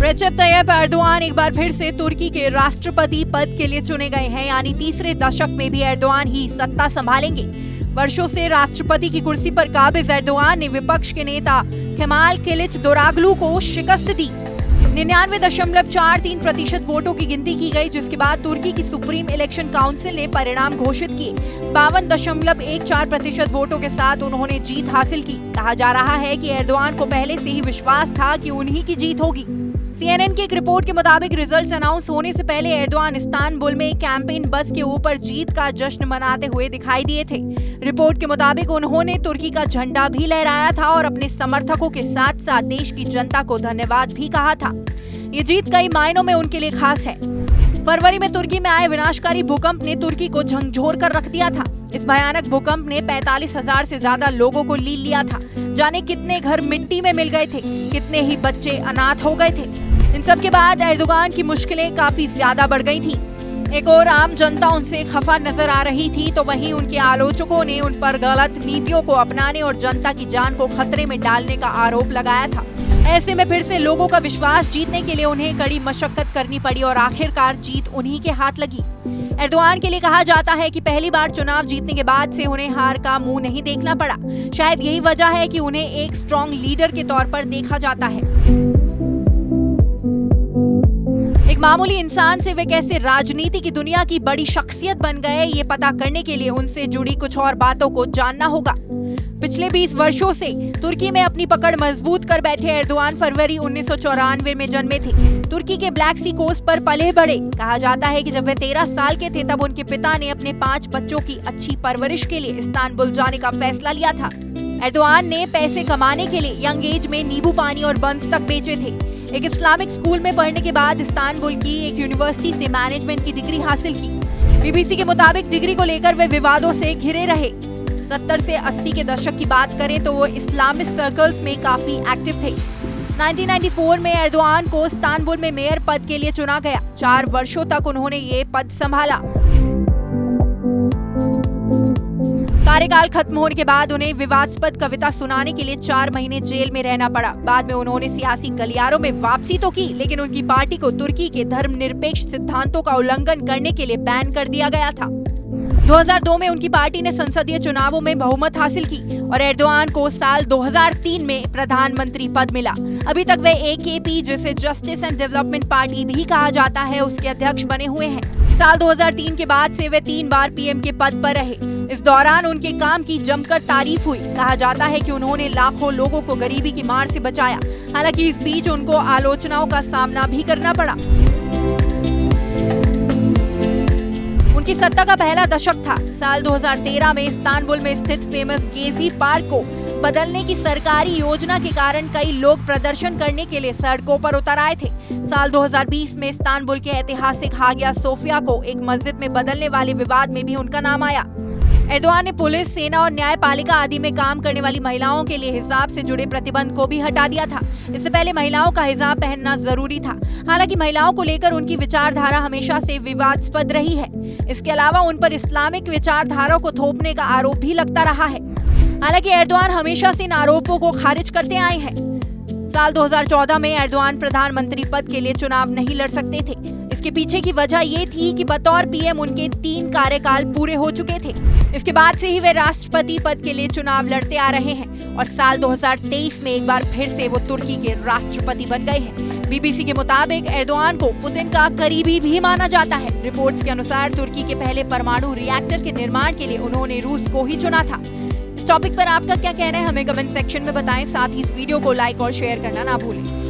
Recep Tayyip Erdogan एक बार फिर से तुर्की के राष्ट्रपति पद के लिए चुने गए हैं, यानी तीसरे दशक में भी एर्दोआन ही सत्ता संभालेंगे। वर्षों से राष्ट्रपति की कुर्सी पर काबिज एर्दोआन ने विपक्ष के नेता केमाल किलिचदारोग्लू को शिकस्त दी। 99.43% वोटों की गिनती की गई, जिसके बाद तुर्की की सुप्रीम इलेक्शन काउंसिल ने परिणाम घोषित किए। 52.14% वोटों के साथ उन्होंने जीत हासिल की। कहा जा रहा है कि एर्दोआन को पहले से ही विश्वास था कि उन्हीं की जीत होगी। CNN की एक रिपोर्ट के मुताबिक रिजल्ट्स अनाउंस होने से पहले एर्दोआन इस्तांबुल में एक कैंपेन बस के ऊपर जीत का जश्न मनाते हुए दिखाई दिए थे। रिपोर्ट के मुताबिक उन्होंने तुर्की का झंडा भी लहराया था और अपने समर्थकों के साथ साथ देश की जनता को धन्यवाद भी कहा था। ये जीत कई मायनों में उनके लिए खास है। फरवरी में तुर्की में आए विनाशकारी भूकंप ने तुर्की को झकझोर कर रख दिया था। इस भयानक भूकंप ने 45,000 से ज्यादा लोगों को लील लिया था। जाने कितने घर मिट्टी में मिल गए थे, कितने ही बच्चे अनाथ हो गए थे। इन सब के बाद एर्दोगान की मुश्किलें काफी ज्यादा बढ़ गई थी। एक और आम जनता उनसे खफा नजर आ रही थी, तो वहीं उनके आलोचकों ने उन पर गलत नीतियों को अपनाने और जनता की जान को खतरे में डालने का आरोप लगाया था। ऐसे में फिर से लोगों का विश्वास जीतने के लिए उन्हें कड़ी मशक्कत करनी पड़ी और आखिरकार जीत उन्हीं के हाथ लगी। एर्दोआन के लिए कहा जाता है कि पहली बार चुनाव जीतने के बाद से उन्हें हार का मुंह नहीं देखना पड़ा। शायद यही वजह है कि उन्हें एक स्ट्रॉन्ग लीडर के तौर पर देखा जाता है। एक मामूली इंसान से वे कैसे राजनीति की दुनिया की बड़ी शख्सियत बन गए, ये पता करने के लिए उनसे जुड़ी कुछ और बातों को जानना होगा। पिछले 20 वर्षों से तुर्की में अपनी पकड़ मजबूत कर बैठे एर्दोआन फरवरी 1994 में जन्मे थे। तुर्की के ब्लैक सी कोस्ट पर पले बढ़े। कहा जाता है कि जब वे 13 साल के थे तब उनके पिता ने अपने 5 बच्चों की अच्छी परवरिश के लिए इस्तांबुल जाने का फैसला लिया था। एर्दोआन ने पैसे कमाने के लिए यंग एज में नींबू पानी और बंस तक बेचे थे। एक इस्लामिक स्कूल में पढ़ने के बाद इस्तांबुल की एक यूनिवर्सिटी से मैनेजमेंट की डिग्री हासिल की। BBC के मुताबिक डिग्री को लेकर वे विवादों से घिरे रहे। 70 से 80 के दशक की बात करें तो वो इस्लामिक सर्कल्स में काफी एक्टिव थे। 1994 में एर्दोआन को इस्तांबुल में मेयर पद के लिए चुना गया। 4 वर्षों तक उन्होंने ये पद संभाला। कार्यकाल खत्म होने के बाद उन्हें विवादास्पद कविता सुनाने के लिए 4 महीने जेल में रहना पड़ा। बाद में उन्होंने सियासी गलियारों में वापसी तो की, लेकिन उनकी पार्टी को तुर्की के धर्मनिरपेक्ष सिद्धांतों का उल्लंघन करने के लिए बैन कर दिया गया था। 2002 में उनकी पार्टी ने संसदीय चुनावों में बहुमत हासिल की और एर्दोआन को साल 2003 में प्रधानमंत्री पद मिला। अभी तक वे AKP, जिसे जस्टिस एंड डेवलपमेंट पार्टी भी कहा जाता है, उसके अध्यक्ष बने हुए हैं। साल 2003 के बाद से वे 3 बार PM के पद पर रहे। इस दौरान उनके काम की जमकर तारीफ हुई। कहा जाता है कि उन्होंने लाखों लोगों को गरीबी की मार से बचाया। हालांकि इस बीच उनको आलोचनाओं का सामना भी करना पड़ा। उनकी सत्ता का पहला दशक था। साल 2013 में इस्तांबुल में स्थित फेमस गेजी पार्क को बदलने की सरकारी योजना के कारण कई लोग प्रदर्शन करने के लिए सड़कों पर उतर आए थे। साल 2020 में इस्तांबुल के ऐतिहासिक हागिया सोफिया को एक मस्जिद में बदलने वाले विवाद में भी उनका नाम आया। एर्दोआन ने पुलिस, सेना और न्यायपालिका आदि में काम करने वाली महिलाओं के लिए हिजाब से जुड़े प्रतिबंध को भी हटा दिया था। इससे पहले महिलाओं का हिजाब पहनना जरूरी था। हालांकि महिलाओं को लेकर उनकी विचारधारा हमेशा से विवादास्पद रही है। इसके अलावा उन पर इस्लामिक विचारधारा को थोपने का आरोप भी लगता रहा है। हालांकि एर्दोआन हमेशा से इन आरोपों को खारिज करते आए हैं। साल 2014 में एर्दोआन प्रधानमंत्री पद के लिए चुनाव नहीं लड़ सकते थे। इसके पीछे की वजह ये थी कि बतौर PM उनके 3 कार्यकाल पूरे हो चुके थे। इसके बाद से ही वे राष्ट्रपति पद के लिए चुनाव लड़ते आ रहे हैं और साल 2023 में एक बार फिर से वो तुर्की के राष्ट्रपति बन गए हैं। BBC के मुताबिक एर्दोआन को पुतिन का करीबी भी माना जाता है। रिपोर्ट्स के अनुसार तुर्की के पहले परमाणु रिएक्टर के निर्माण के लिए उन्होंने रूस को ही चुना था। इस टॉपिक पर आपका क्या कहना है, हमें कमेंट सेक्शन में बताएं। साथ ही इस वीडियो को लाइक और शेयर करना ना भूलें।